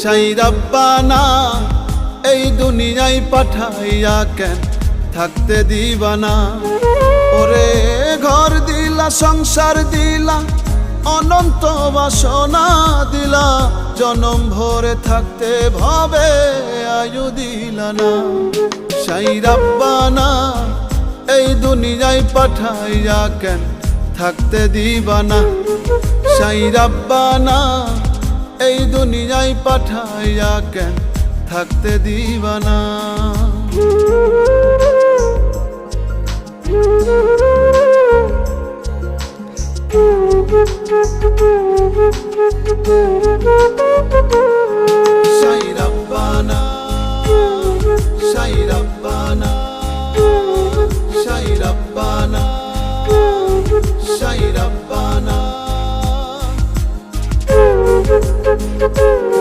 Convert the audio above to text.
সাই রাব্বানা এই দুনিয়ায় পাঠাইয়া কেন থাকতে দিবানা। ওরে ঘর দিলা, সংসার দিলা, অনন্ত বাসনা দিলা, জনম ভরে থাকতে ভাবে আয়ু দিলা না। সাই রাব্বানা এই দুনিয়ায় পাঠাইয়া কেন থাকতে দিবানা। সাই রাব্বানা এই দুনিয়ায় পাঠাইয়া কেন থাকতে দিবানা। Thank you.